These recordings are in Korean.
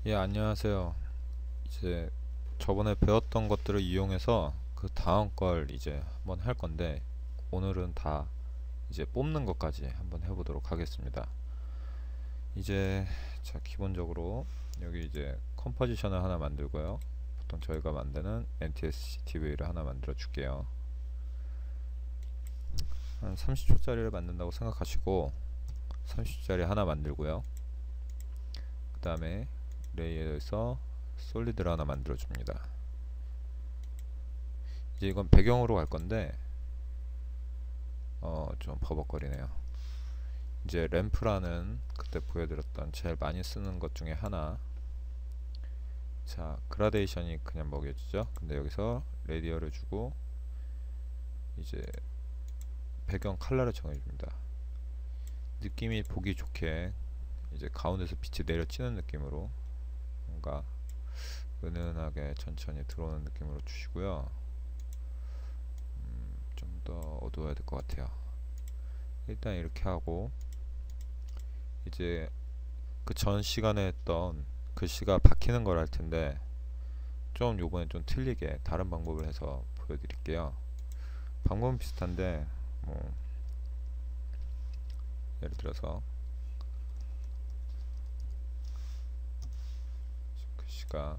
예, 안녕하세요. 이제 저번에 배웠던 것들을 이용해서 그 다음 걸 이제 한번 할 건데, 오늘은 다 이제 뽑는 것까지 한번 해보도록 하겠습니다. 이제 자, 기본적으로 여기 이제 컴포지션을 하나 만들고요. 보통 저희가 만드는 NTSC-TV를 하나 만들어 줄게요. 한 30초짜리를 만든다고 생각하시고 30초짜리 하나 만들고요. 그 다음에 레이어에서 솔리드를 하나 만들어 줍니다. 이제 이건 배경으로 갈 건데 좀 버벅거리네요. 이제 램프라는 그때 보여드렸던 제일 많이 쓰는 것 중에 하나. 자, 그라데이션이 그냥 먹여지죠. 근데 여기서 레디어를 주고 이제 배경 컬러를 정해줍니다. 느낌이 보기 좋게 이제 가운데서 빛이 내려치는 느낌으로 뭔가 은은하게 천천히 들어오는 느낌으로 주시고요. 좀 더 어두워야 될 것 같아요. 일단 이렇게 하고 이제 그 전 시간에 했던 글씨가 박히는 걸 할 텐데 좀 요번에 좀 틀리게 다른 방법을 해서 보여드릴게요. 방법은 비슷한데 뭐 예를 들어서 글씨가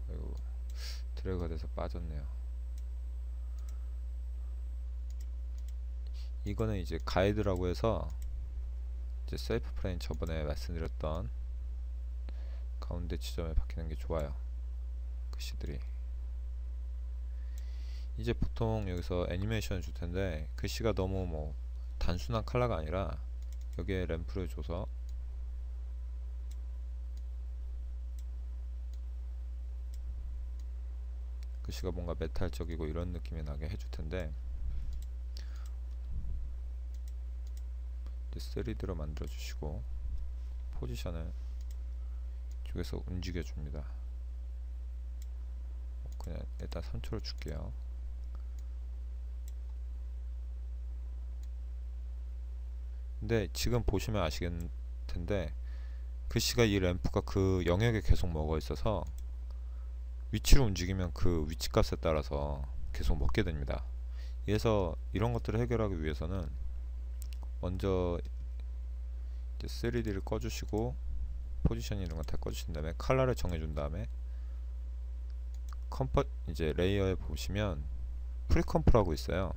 아이고, 드래그가 돼서 빠졌네요. 이거는 이제 가이드라고 해서 이제 셀프 프레임 저번에 말씀드렸던 가운데 지점에 박히는 게 좋아요. 글씨들이 이제 보통 여기서 애니메이션을 줄 텐데 글씨가 너무 뭐 단순한 컬러가 아니라 여기에 램프를 줘서 글씨가 뭔가 메탈적이고 이런 느낌이 나게 해줄 텐데 3D로 만들어 주시고 포지션을 이쪽에서 움직여 줍니다. 그냥 일단 3초를 줄게요. 근데 지금 보시면 아시겠을 텐데 글씨가 이 램프가 그 영역에 계속 먹어 있어서 위치로 움직이면 그 위치 값에 따라서 계속 먹게 됩니다. 그래서 이런 것들을 해결하기 위해서는 먼저 이제 3D를 꺼주시고 포지션 이런 거 다 꺼주신 다음에 컬러를 정해준 다음에 이제 레이어에 보시면 프리컴프라고 있어요.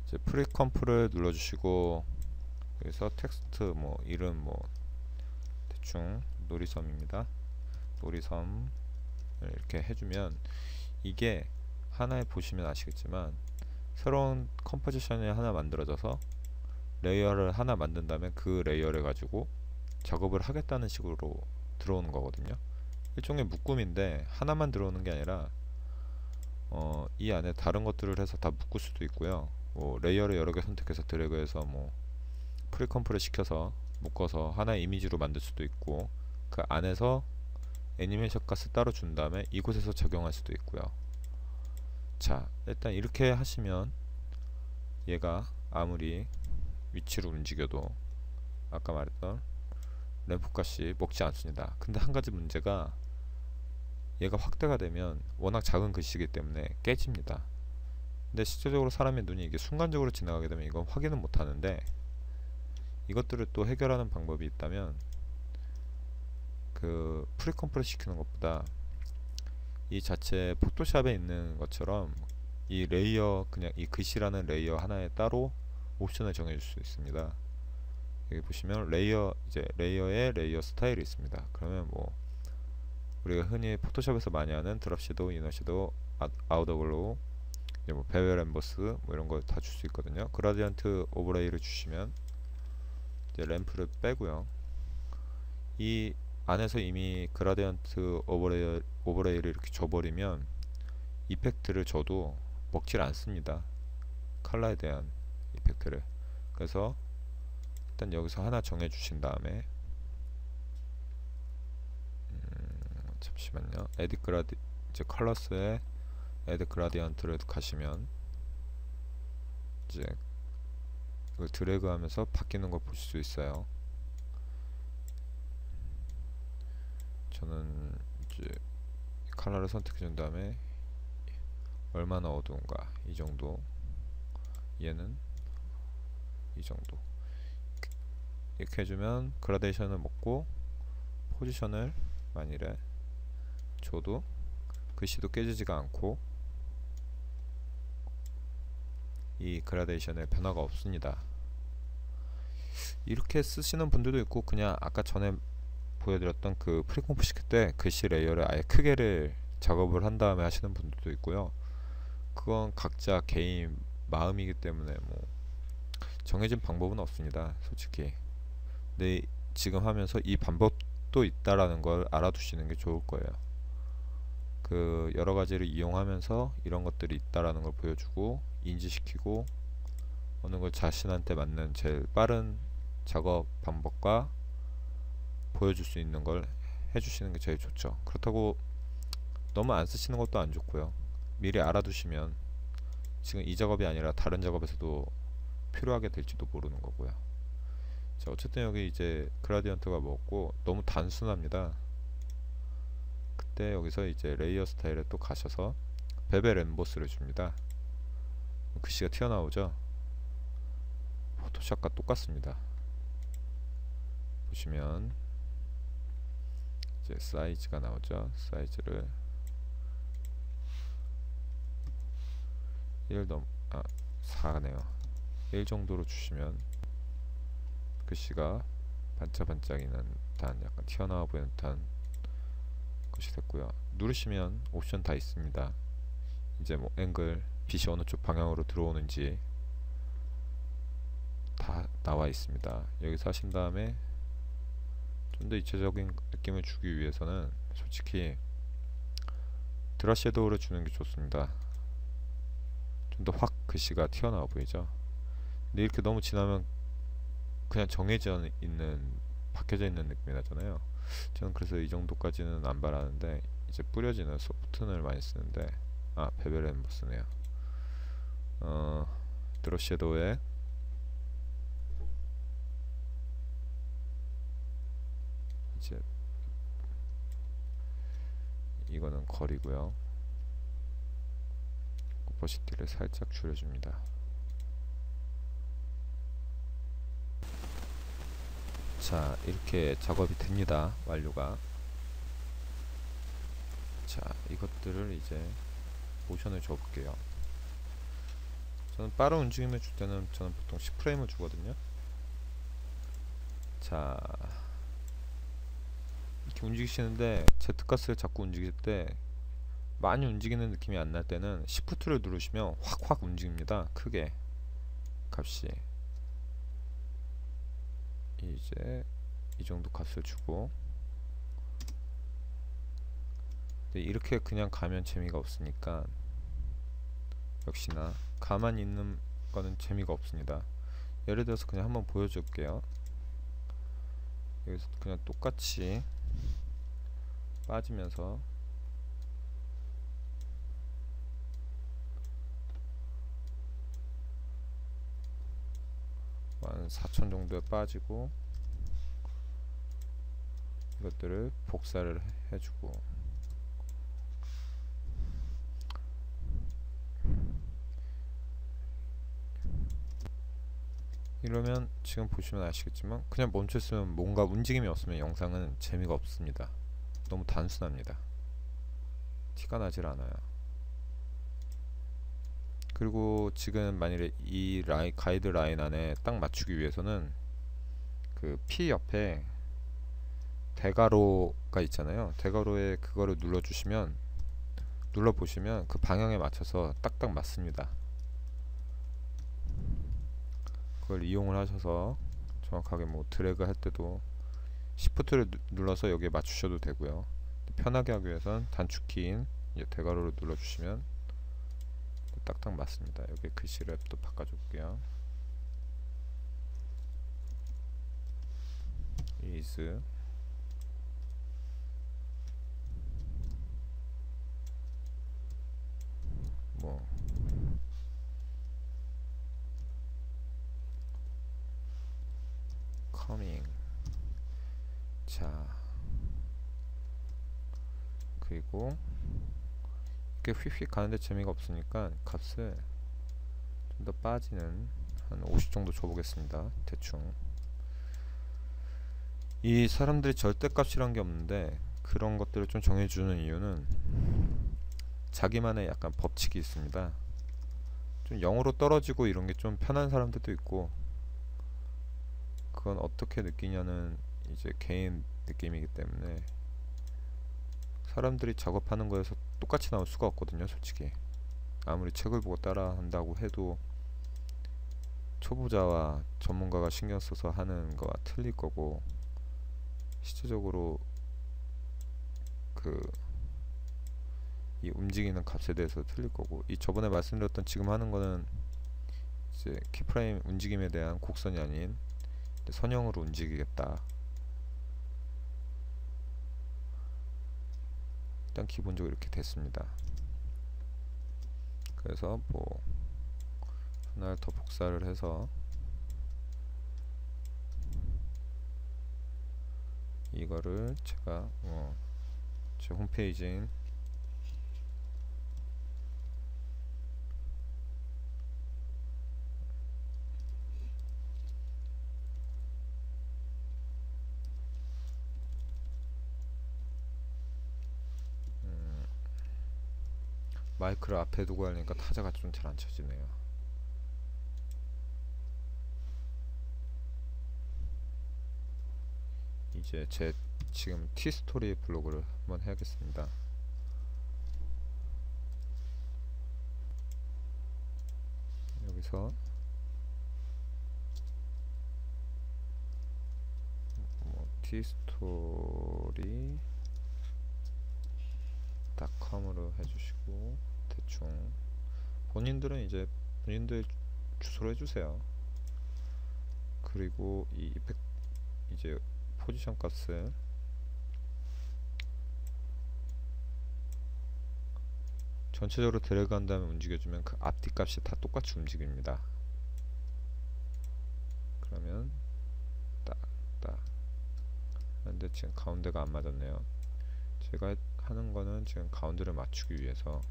이제 프리컴프를 눌러주시고 여기서 텍스트 뭐 이름 뭐 대충 놀이섬입니다. 놀이섬을 이렇게 해주면 이게 하나에 보시면 아시겠지만 새로운 컴포지션이 하나 만들어져서 레이어를 하나 만든 다음에 그 레이어를 가지고 작업을 하겠다는 식으로 들어오는 거거든요. 일종의 묶음인데 하나만 들어오는 게 아니라 이 안에 다른 것들을 해서 다 묶을 수도 있고요. 뭐 레이어를 여러 개 선택해서 드래그해서 뭐 프리컴프를 시켜서 묶어서 하나의 이미지로 만들 수도 있고 그 안에서 애니메이션 값을 따로 준 다음에 이곳에서 적용할 수도 있고요. 자, 일단 이렇게 하시면 얘가 아무리 위치로 움직여도 아까 말했던 램프 값이 먹지 않습니다. 근데 한 가지 문제가 얘가 확대가 되면 워낙 작은 글씨이기 때문에 깨집니다. 근데 실제적으로 사람의 눈이 이게 순간적으로 지나가게 되면 이건 확인은 못 하는데 이것들을 또 해결하는 방법이 있다면 그 프리컴프를 시키는 것보다 이 자체 포토샵에 있는 것처럼 이 레이어 그냥 이 글씨라는 레이어 하나에 따로 옵션을 정해줄 수 있습니다. 여기 보시면 레이어 이제 레이어에 레이어 스타일이 있습니다. 그러면 뭐 우리가 흔히 포토샵에서 많이 하는 드랍 섀도우, 이너 섀도우, 아우터 글로우, 이제 뭐 베벨 엠버스 뭐 이런 걸 다 줄 수 있거든요. 그라디언트 오버레이를 주시면 이제 램프를 빼고요. 이 안에서 이미 그라디언트 오버레이를 이렇게 줘버리면 이펙트를 줘도 먹질 않습니다. 컬러에 대한 이펙트를. 그래서 일단 여기서 하나 정해 주신 다음에 잠시만요. 에딧 그라디 이제 컬러스에 에딧 그라디언트를 가시면 이제 이걸 드래그하면서 바뀌는 걸 보실 수 있어요. 저는 이제 컬러를 선택해 준 다음에 얼마나 어두운가 이 정도, 얘는 이 정도 이렇게 해주면 그라데이션을 먹고 포지션을 만일에 줘도 글씨도 깨지지가 않고 이 그라데이션에 변화가 없습니다. 이렇게 쓰시는 분들도 있고, 그냥 아까 전에 보여드렸던 그 프리콤프 시킬 때 글씨 레이어를 아예 크게를 작업을 한 다음에 하시는 분들도 있고요. 그건 각자 개인 마음이기 때문에 뭐 정해진 방법은 없습니다, 솔직히. 근데 지금 하면서 이 방법도 있다라는 걸 알아두시는 게 좋을 거예요. 그 여러 가지를 이용하면서 이런 것들이 있다라는 걸 보여주고 인지시키고 어느 걸 자신한테 맞는 제일 빠른 작업 방법과 보여줄 수 있는 걸 해주시는 게 제일 좋죠. 그렇다고 너무 안 쓰시는 것도 안 좋고요. 미리 알아두시면 지금 이 작업이 아니라 다른 작업에서도 필요하게 될지도 모르는 거고요. 자, 어쨌든 여기 이제 그라디언트가 먹고 너무 단순합니다. 그때 여기서 이제 레이어 스타일에 또 가셔서 베벨 엠보스를 줍니다. 글씨가 튀어나오죠. 포토샵과 똑같습니다. 보시면 이제 사이즈가 나오죠. 사이즈를 4네요. 1 정도로 주시면 글씨가 반짝반짝이는 듯한, 약간 튀어나와 보이는 듯한 것이 됐고요. 누르시면 옵션 다 있습니다. 이제 뭐 앵글, 빛이 어느 쪽 방향으로 들어오는지 다 나와 있습니다. 여기서 하신 다음에 좀 더 입체적인 느낌을 주기 위해서는 솔직히 드라 섀도우를 주는 게 좋습니다. 좀 더 확 글씨가 튀어나와 보이죠. 근데 이렇게 너무 진하면 그냥 정해져 있는, 박혀져 있는 느낌이 나잖아요. 저는 그래서 이 정도까지는 안 바라는데, 이제 뿌려지는 소프트를 많이 쓰는데, 베벨 엠보스네요. 드라 섀도우에 이제 이거는 거리고요. 오퍼시티를 살짝 줄여줍니다. 자, 이렇게 작업이 됩니다. 완료가. 자, 이것들을 이제 모션을 줘볼게요. 저는 빠른 움직임을 줄 때는 저는 보통 10프레임을 주거든요. 자, 이렇게 움직이시는데 Z가스를 자꾸 움직일 때 많이 움직이는 느낌이 안 날 때는 Shift를 누르시면 확확 움직입니다. 크게 값이. 이제 이 정도 값을 주고, 이렇게 그냥 가면 재미가 없으니까 역시나 가만히 있는 거는 재미가 없습니다. 예를 들어서 그냥 한번 보여줄게요. 여기서 그냥 똑같이 빠지면서 한 4천 정도에 빠지고 이것들을 복사를 해주고, 이러면 지금 보시면 아시겠지만 그냥 멈춰있으면, 뭔가 움직임이 없으면 영상은 재미가 없습니다. 너무 단순합니다. 티가 나질 않아요. 그리고 지금 만일에 이 가이드 라인 안에 딱 맞추기 위해서는 그 P 옆에 대괄호가 있잖아요. 대괄호에 그거를 눌러보시면 그 방향에 맞춰서 딱딱 맞습니다. 그걸 이용을 하셔서 정확하게 뭐 드래그 할 때도 Shift를 눌러서 여기에 맞추셔도 되고요. 편하게 하기 위해선 단축키인 이제 대괄호를 눌러주시면 딱딱 맞습니다. 여기 글씨 랩도 바꿔줄게요. is 뭐 coming. 자, 그리고 이렇게 휙휙 가는데 재미가 없으니까 값을 좀 더 빠지는 한 50 정도 줘보겠습니다. 대충. 이 사람들이 절대값이란 게 없는데 그런 것들을 좀 정해주는 이유는 자기만의 약간 법칙이 있습니다. 좀 0으로 떨어지고 이런 게 좀 편한 사람들도 있고, 그건 어떻게 느끼냐는 이제 개인 느낌이기 때문에 사람들이 작업하는 거에서 똑같이 나올 수가 없거든요. 솔직히 아무리 책을 보고 따라 한다고 해도 초보자와 전문가가 신경 써서 하는 거와 틀릴 거고, 실제적으로 이 움직이는 값에 대해서 틀릴 거고, 이 저번에 말씀드렸던 지금 하는 거는 이제 키프레임 움직임에 대한 곡선이 아닌 선형으로 움직이겠다. 일단 기본적으로 이렇게 됐습니다. 그래서 뭐 하나를 더 복사를 해서 이거를 제가 제 홈페이지인 마이크를 앞에 두고 하니까 타자가 좀 잘 안 쳐지네요. 이제 제 지금 티스토리 블로그를 한번 해야겠습니다. 여기서 티스토리.com으로 해주시고, 대충 본인들은 이제 본인들 주소로 해주세요. 그리고 이 이제 포지션 값을 전체적으로 드래그 한 다음에 움직여주면 그 앞뒤 값이 다 똑같이 움직입니다. 그러면 딱 근데 지금 가운데가 안 맞았네요. 제가 하는 거는 지금 가운데를 맞추기 위해서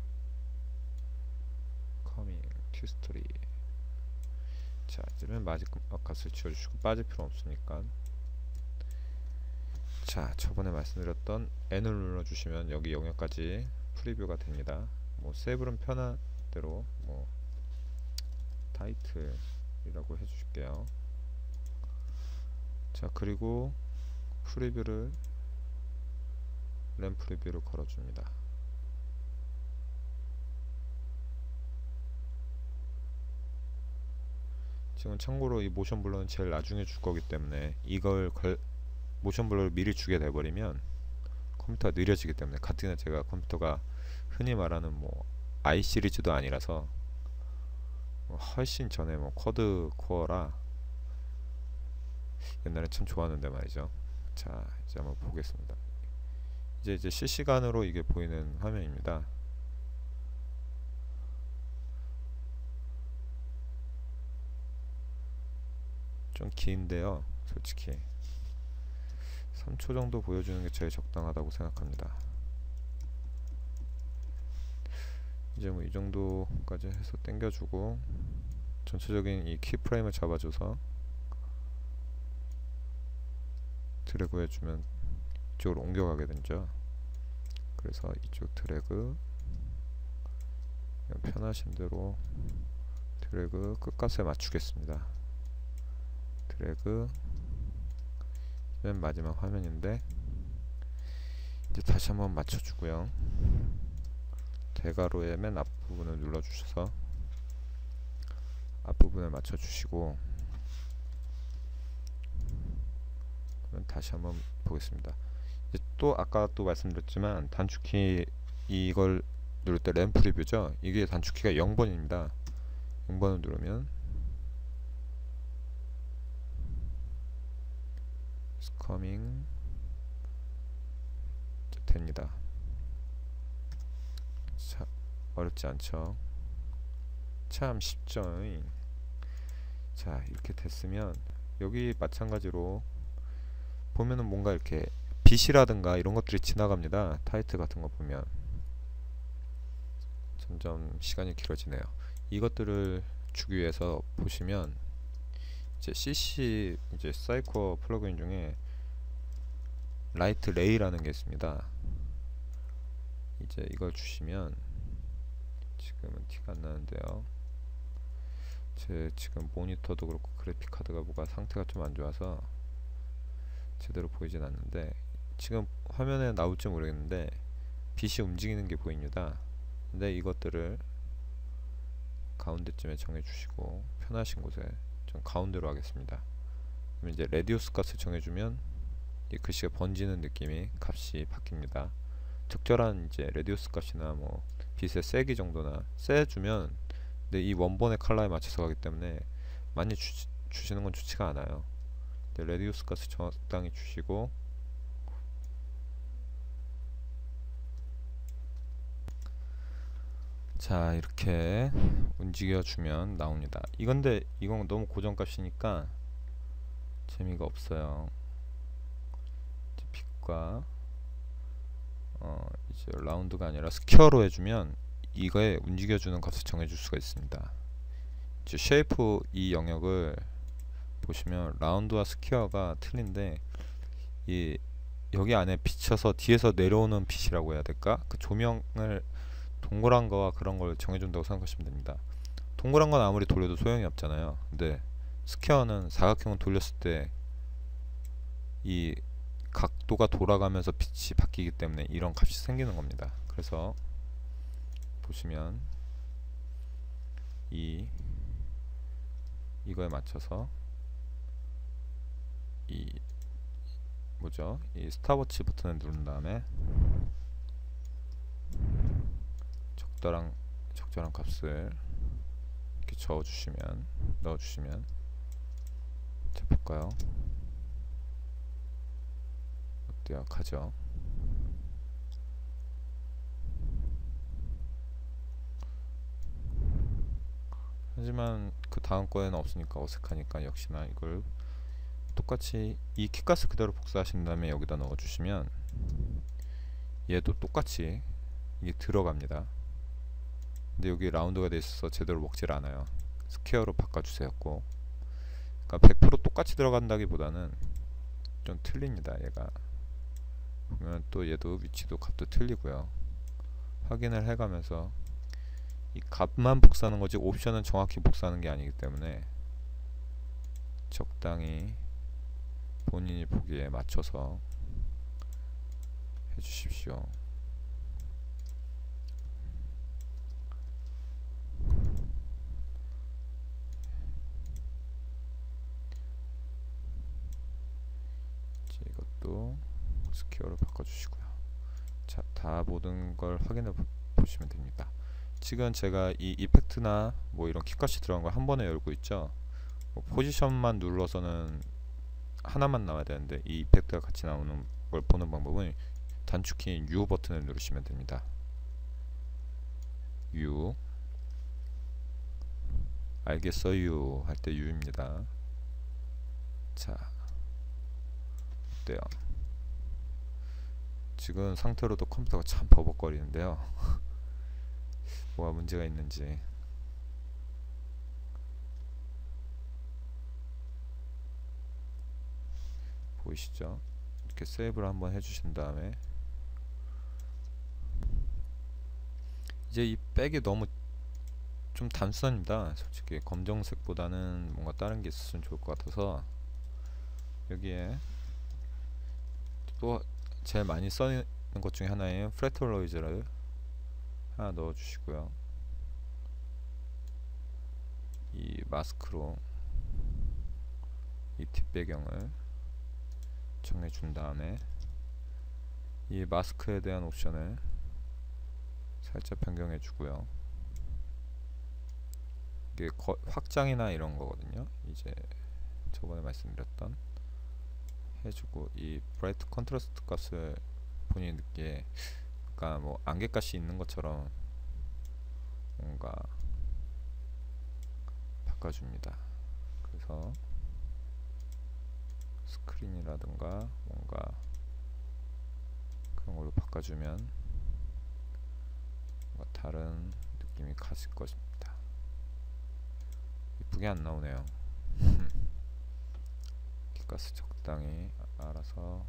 커밍 티스토리. 자, 이제는 마지막 값을 지워주시고 빠질 필요 없으니까. 자, 저번에 말씀드렸던 N을 눌러주시면 여기 영역까지 프리뷰가 됩니다. 뭐 세이브는 편한 대로 뭐 타이틀이라고 해주실게요. 자, 그리고 프리뷰를 램 프리뷰를 걸어줍니다. 지금 참고로 이 모션 블러는 제일 나중에 줄 거기 때문에 이걸 모션 블러를 미리 주게 돼버리면 컴퓨터가 느려지기 때문에, 가뜩이나 제가 컴퓨터가 흔히 말하는 뭐 i 시리즈도 아니라서 훨씬 전에 뭐 쿼드 코어라 옛날에 참 좋았는데 말이죠. 자, 이제 한번 보겠습니다. 이제 실시간으로 이게 보이는 화면입니다. 좀 긴데요, 솔직히 3초 정도 보여주는 게 제일 적당하다고 생각합니다. 이제 뭐 이 정도까지 해서 당겨주고 전체적인 이 키프레임을 잡아줘서 드래그 해주면 이쪽으로 옮겨가게 되죠. 그래서 이쪽 드래그, 편하신 대로 드래그 끝값에 맞추겠습니다. 드래그, 맨 마지막 화면인데 이제 다시 한번 맞춰주고요. 대괄호의 맨 앞부분을 눌러주셔서 앞부분을 맞춰주시고, 그러면 다시 한번 보겠습니다. 이제 또 아까 또 말씀드렸지만 단축키 이걸 누를 때 램 프리뷰죠. 이게 단축키가 0번입니다. 0번을 누르면 스커밍 됩니다. 자, 어렵지 않죠? 참 쉽죠? 자, 이렇게 됐으면 여기 마찬가지로 보면은 뭔가 이렇게 빛이라든가 이런 것들이 지나갑니다. 타이틀 같은 거 보면 점점 시간이 길어지네요. 이것들을 주기 위해서 보시면 이제 CC 이제 사이코어 플러그인 중에 라이트 레이라는 게 있습니다. 이제 이걸 주시면 지금은 티가 안 나는데요. 제 지금 모니터도 그렇고 그래픽 카드가 뭐가 상태가 좀 안 좋아서 제대로 보이진 않는데 지금 화면에 나올지 모르겠는데 빛이 움직이는 게 보입니다. 근데 이것들을 가운데쯤에 정해주시고 편하신 곳에 좀 가운데로 하겠습니다. 그럼 이제 레디우스 값을 정해주면 이 글씨가 번지는 느낌이 값이 바뀝니다. 적절한 이제 레디우스 값이나 뭐 빛의 세기 정도나 세주면 근데 이 원본의 컬러에 맞춰서 가기 때문에 많이 주시는 건 좋지가 않아요. 레디우스 값을 적당히 주시고 자 이렇게 움직여 주면 나옵니다. 이건데 이건 너무 고정값이니까 재미가 없어요. 이제 빛과 이제 라운드가 아니라 스퀘어로 해주면 이거에 움직여주는 값을 정해줄 수가 있습니다. 이제 쉐이프 이 영역을 보시면 라운드와 스퀘어가 틀린데 이 여기 안에 비쳐서 뒤에서 내려오는 빛이라고 해야 될까? 그 조명을 동그란 거와 그런 걸 정해준다고 생각하시면 됩니다. 동그란 건 아무리 돌려도 소용이 없잖아요. 근데 스퀘어는 사각형을 돌렸을 때 이 각도가 돌아가면서 빛이 바뀌기 때문에 이런 값이 생기는 겁니다. 그래서 보시면 이거에 맞춰서 이 뭐죠? 이 스탑워치 버튼을 누른 다음에 적절한 값을 이렇게 넣어주시면 자 볼까요? 어때요? 가죠? 하지만 그 다음 거에는 없으니까 어색하니까 역시나 이걸 똑같이 이 키값을 그대로 복사하신 다음에 여기다 넣어주시면 얘도 똑같이 이게 들어갑니다. 근데 여기 라운드가 돼 있어서 제대로 먹질 않아요. 스퀘어로 바꿔주세요 꼭. 그러니까 100% 똑같이 들어간다기보다는 좀 틀립니다. 얘가 보면 또 얘도 위치도 값도 틀리고요. 확인을 해가면서 이 값만 복사하는 거지 옵션은 정확히 복사하는 게 아니기 때문에 적당히 본인이 보기에 맞춰서 해주십시오. 이것도 스퀘어로 바꿔주시고요. 자, 다 모든 걸 확인해 보시면 됩니다. 지금 제가 이 이펙트나 뭐 이런 키값이 들어간 걸 한 번에 열고 있죠. 뭐 포지션만 눌러서는 하나만 나와야 되는데 이 이펙트가 같이 나오는 걸 보는 방법은 단축키인 U 버튼을 누르시면 됩니다. U 알겠어요 할 때 U입니다. 자 어때요? 지금 상태로도 컴퓨터가 참 버벅거리는데요. 뭐가 문제가 있는지. 보이시죠? 이렇게 세이브를 한번 해주신 다음에 이제 이 백이 너무 좀 단순합니다. 솔직히 검정색보다는 뭔가 다른 게 있었으면 좋을 것 같아서 여기에 또 제일 많이 쓰는 것 중에 하나인 플래트롤로이즈를 하나 넣어주시고요. 이 마스크로 이 뒷배경을 정해준 다음에 이 마스크에 대한 옵션을 살짝 변경해 주고요. 이게 확장이나 이런 거거든요. 이제 저번에 말씀드렸던 해주고 이 브라이트 컨트라스트 값을 본인이 느끼게 그러니까 뭐 안개가시 있는 것처럼 뭔가 바꿔줍니다. 그래서 스크린이라든가 뭔가 그런 걸로 바꿔주면 뭔가 다른 느낌이 갔을 것입니다. 이쁘게 안 나오네요. 깃가스 적당히 알아서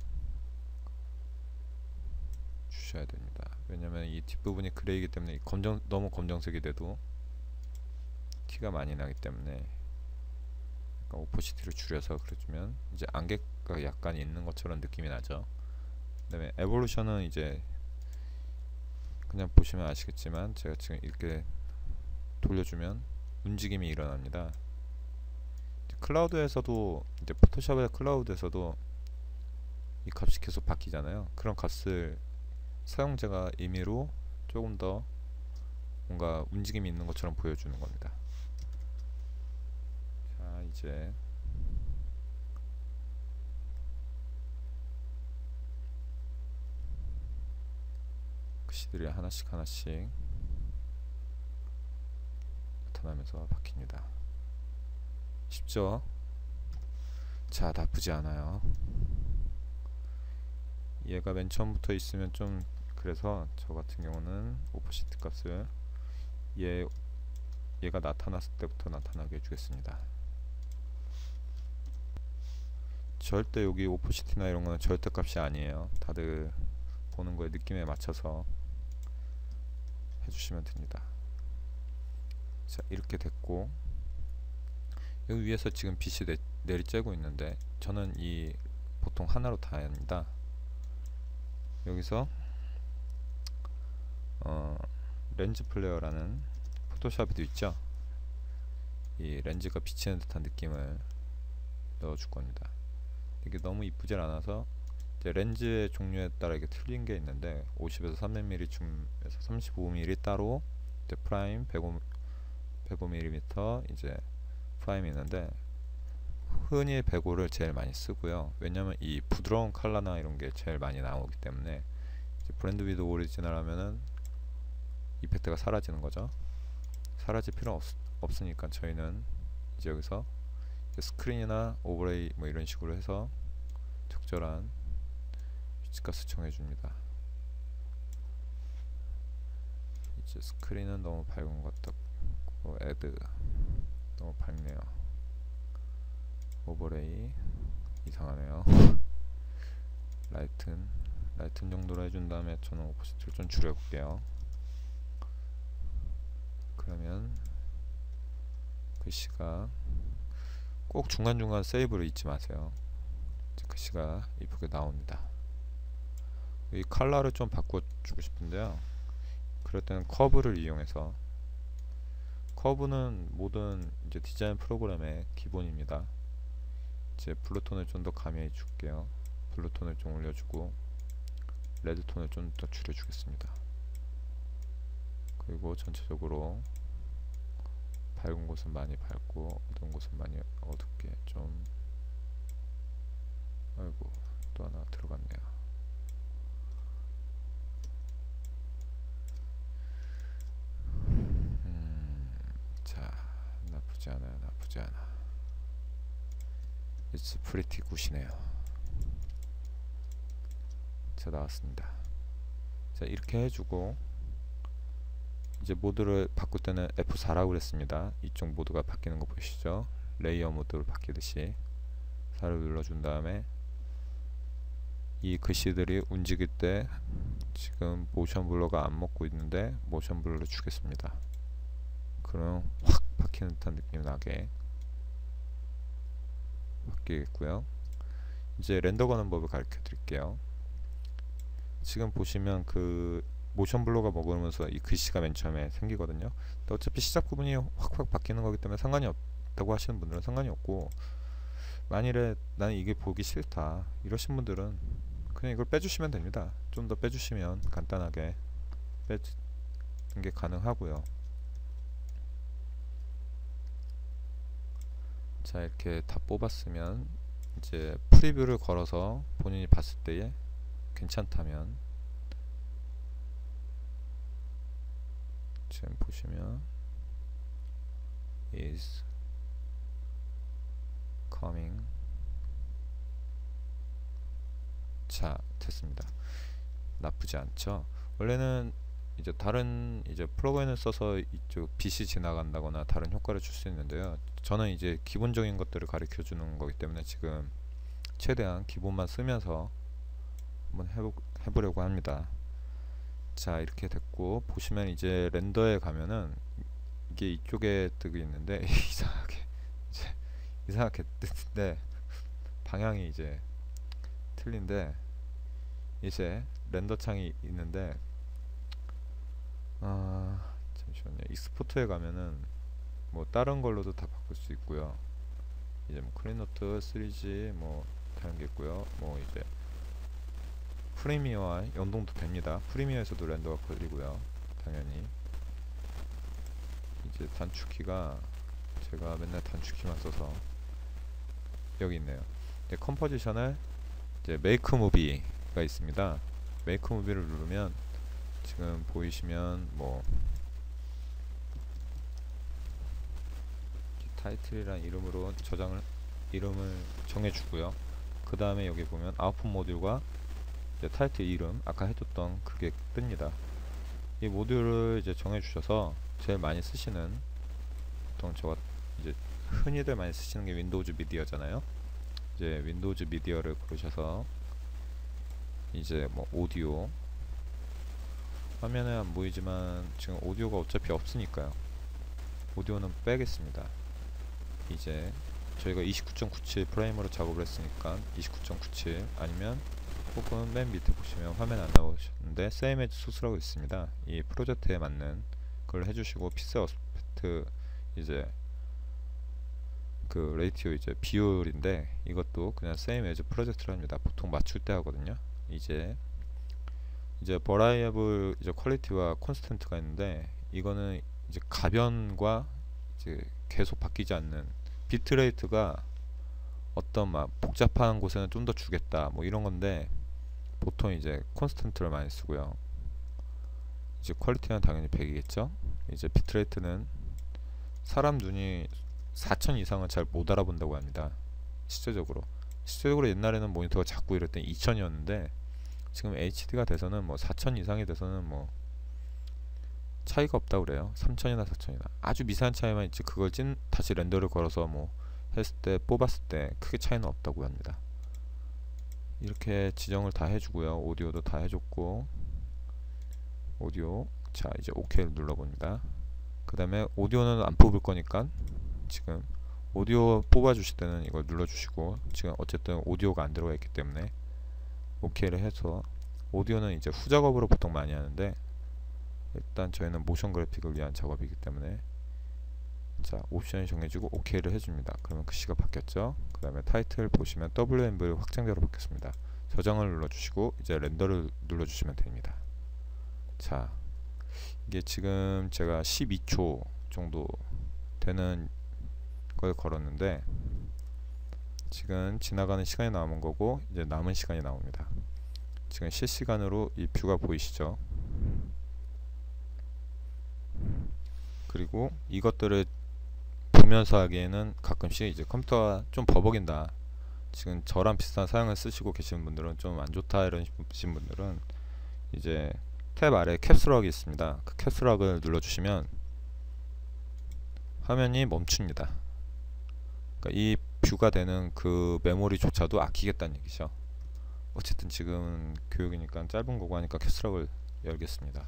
주셔야 됩니다. 왜냐면 이 뒷부분이 그레이기 때문에 너무 검정색이 돼도 티가 많이 나기 때문에 약간 오포시티를 줄여서 그려주면 이제 안개가 약간 있는 것처럼 느낌이 나죠. 그 다음에 에볼루션은 이제 그냥 보시면 아시겠지만 제가 지금 이렇게 돌려주면 움직임이 일어납니다. 클라우드에서도 이제 포토샵의 클라우드에서도 이 값이 계속 바뀌잖아요. 그런 값을 사용자가 임의로 조금 더 뭔가 움직임이 있는 것처럼 보여주는 겁니다. 자, 이제 글씨들이 하나씩 나타나면서 바뀝니다. 쉽죠? 자, 나쁘지 않아요. 얘가 맨 처음부터 있으면 좀 그래서 저 같은 경우는 오퍼시티 값을 얘가 나타났을 때부터 나타나게 해주겠습니다. 절대 여기 오퍼시티나 이런 거는 절대 값이 아니에요. 다들 보는 거에 느낌에 맞춰서 해주시면 됩니다. 자, 이렇게 됐고, 여기 위에서 지금 빛이 내리쬐고 있는데 저는 이 보통 하나로 다 합니다. 여기서 렌즈 플레어라는 포토샵에도 있죠. 이 렌즈가 비치는 듯한 느낌을 넣어줄 겁니다. 이게 너무 이쁘질 않아서 이제 렌즈의 종류에 따라 이게 틀린 게 있는데 50에서 300mm 줌에서 35mm 따로 이제 프라임 105mm 이제 프라임이 있는데 흔히 105를 제일 많이 쓰고요. 왜냐면 이 부드러운 컬러나 이런 게 제일 많이 나오기 때문에 이제 블렌드 위드 오리지널 하면은 이펙트가 사라지는 거죠. 사라질 필요 없으니까 저희는 이제 여기서 이제 스크린이나 오버레이 뭐 이런 식으로 해서 적절한 빛값을 정해줍니다. 이제 스크린은 너무 밝은 것 같고 애드 너무 밝네요. 오버레이 이상하네요. 라이튼 정도로 해준 다음에 저는 오퍼시티를 좀 줄여볼게요. 그러면 글씨가 꼭 중간중간 세이브를 잊지 마세요. 글씨가 이쁘게 나옵니다. 이 컬러를 좀 바꿔주고 싶은데요. 그럴 때는 커브를 이용해서, 커브는 모든 이제 디자인 프로그램의 기본입니다. 이제 블루톤을 좀 더 가미해 줄게요. 블루톤을 좀 올려주고 레드톤을 좀 더 줄여주겠습니다. 그리고 전체적으로 밝은 곳은 많이 밝고 어두운 곳은 많이 어둡게 좀, 아이고 또 하나 들어갔네요. 자, 나쁘지 않아요. 나쁘지 않아. It's pretty good이네요. 자, 나왔습니다. 자, 이렇게 해주고 이제 모드를 바꿀 때는 F4라고 그랬습니다. 이쪽 모드가 바뀌는 거 보이시죠? 레이어 모드로 바뀌듯이 4를 눌러준 다음에 이 글씨들이 움직일 때 지금 모션 블러가 안 먹고 있는데 모션 블러를 주겠습니다. 그럼 확 박히는 듯한 느낌이 나게 바뀌겠고요. 이제 렌더 거는 법을 가르쳐 드릴게요. 지금 보시면 그 모션 블러가 먹으면서 이 글씨가 맨 처음에 생기거든요. 근데 어차피 시작 부분이 확확 바뀌는 거기 때문에 상관이 없다고 하시는 분들은 상관이 없고, 만일에 나는 이게 보기 싫다 이러신 분들은 그냥 이걸 빼주시면 됩니다. 좀 더 빼주시면 간단하게 빼는 게 가능하고요. 자, 이렇게 다 뽑았으면 이제 프리뷰를 걸어서 본인이 봤을 때에 괜찮다면 지금 보시면 is coming. 자, 됐습니다. 나쁘지 않죠. 원래는 이제 다른 이제 플러그인을 써서 이쪽 빛이 지나간다거나 다른 효과를 줄 수 있는데요. 저는 이제 기본적인 것들을 가르쳐 주는 거기 때문에 지금 최대한 기본만 쓰면서 한번 해보려고 합니다. 자, 이렇게 됐고, 보시면 이제 렌더에 가면은 이게 이쪽에 뜨고 있는데 이상하게 뜨는데 방향이 이제 틀린데, 이제 렌더 창이 있는데 잠시만요. 익스포트에 가면은 뭐 다른 걸로도 다 바꿀 수 있고요. 이제 뭐 클린노트 3G 뭐 다른 게 있고요. 뭐 이제 프리미어와 연동도 됩니다. 프리미어에서도 렌더가 걸리고요. 당연히 이제 단축키가 제가 맨날 단축키만 써서 여기 있네요. 이제 컴포지션을 이제 메이크 무비가 있습니다. 메이크 무비를 누르면 지금 보이시면 뭐 타이틀이란 이름으로 이름을 정해주고요. 그 다음에 여기 보면 아웃풋 모듈과 이제 타이틀 이름 아까 해줬던 그게 뜹니다. 이 모듈을 이제 정해주셔서 제일 많이 쓰시는, 보통 저가 이제 흔히들 많이 쓰시는 게 윈도우즈 미디어잖아요. 이제 윈도우즈 미디어를 고르셔서 이제 뭐 오디오, 화면에 안 보이지만 지금 오디오가 어차피 없으니까요. 오디오는 빼겠습니다. 이제 저희가 29.97 프레임으로 작업을 했으니까 29.97 아니면 혹은 맨 밑에 보시면 화면 안 나오셨는데 세임 에즈 소스라고 있습니다. 이 프로젝트에 맞는 걸 해주시고 픽셀 어스펙트 이제 그 레이티오 이제 비율인데 이것도 그냥 세임 에즈 프로젝트로 합니다. 보통 맞출 때 하거든요. 이제 버라이어블 이제 퀄리티와 콘스턴트가 있는데 이거는 이제 가변과 이제 계속 바뀌지 않는 비트레이트가 어떤 막 복잡한 곳에는 좀 더 주겠다 뭐 이런 건데 보통 이제 콘스턴트를 많이 쓰고요. 이제 퀄리티는 당연히 100이겠죠. 이제 비트레이트는 사람 눈이 4000 이상은 잘 못 알아본다고 합니다. 실제적으로 옛날에는 모니터가 작고 이럴 땐 2000이었는데 지금 HD가 돼서는 뭐 4000 이상이 돼서는 뭐 차이가 없다고 그래요. 3000이나 4000이나 아주 미세한 차이만 있지 그걸 다시 렌더를 걸어서 뭐 했을 때 뽑았을 때 크게 차이는 없다고 합니다. 이렇게 지정을 다 해주고요. 오디오도 다 해줬고 오디오 자 이제 OK를 눌러봅니다. 그 다음에 오디오는 안 뽑을 거니까 지금 오디오 뽑아주실 때는 이걸 눌러주시고 지금 어쨌든 오디오가 안 들어가 있기 때문에 OK를 해서 오디오는 이제 후작업으로 보통 많이 하는데 일단 저희는 모션 그래픽을 위한 작업이기 때문에 자 옵션이 정해지고 OK를 해줍니다. 그러면 글씨가 바뀌었죠. 그 다음에 타이틀 보시면 WMV 확장자로 바뀌었습니다. 저장을 눌러주시고 이제 렌더를 눌러주시면 됩니다. 자 이게 지금 제가 12초 정도 되는 걸 걸었는데 지금 지나가는 시간이 남은 거고 이제 남은 시간이 나옵니다. 지금 실시간으로 이 뷰가 보이시죠? 그리고 이것들을 보면서 하기에는 가끔씩 이제 컴퓨터가 좀 버벅인다, 지금 저랑 비슷한 사양을 쓰시고 계시는 분들은 좀 안 좋다 이러신 분들은 이제 탭 아래 캡슐락이 있습니다. 그 캡슐락을 눌러주시면 화면이 멈춥니다. 그러니까 이 뷰가 되는 그 메모리조차도 아끼겠다는 얘기죠. 어쨌든 지금 교육이니까 짧은 거고 하니까 캡슐락을 열겠습니다.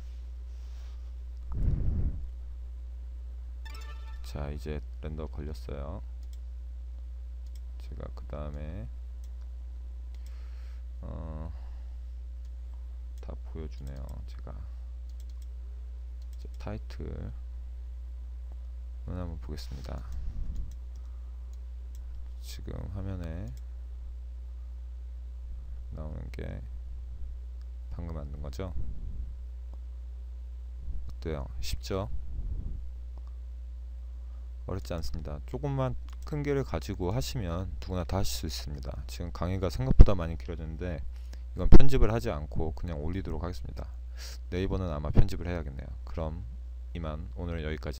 자 이제 렌더 걸렸어요. 제가 그 다음에 다 보여주네요. 제가 이제 타이틀 한번 보겠습니다. 지금 화면에 나오는 게 방금 만든 거죠. 어때요? 쉽죠? 어렵지 않습니다. 조금만 큰 길을 가지고 하시면 누구나 다 하실 수 있습니다. 지금 강의가 생각보다 많이 길어졌는데 이건 편집을 하지 않고 그냥 올리도록 하겠습니다. 네이버는 아마 편집을 해야겠네요. 그럼 이만 오늘 여기까지.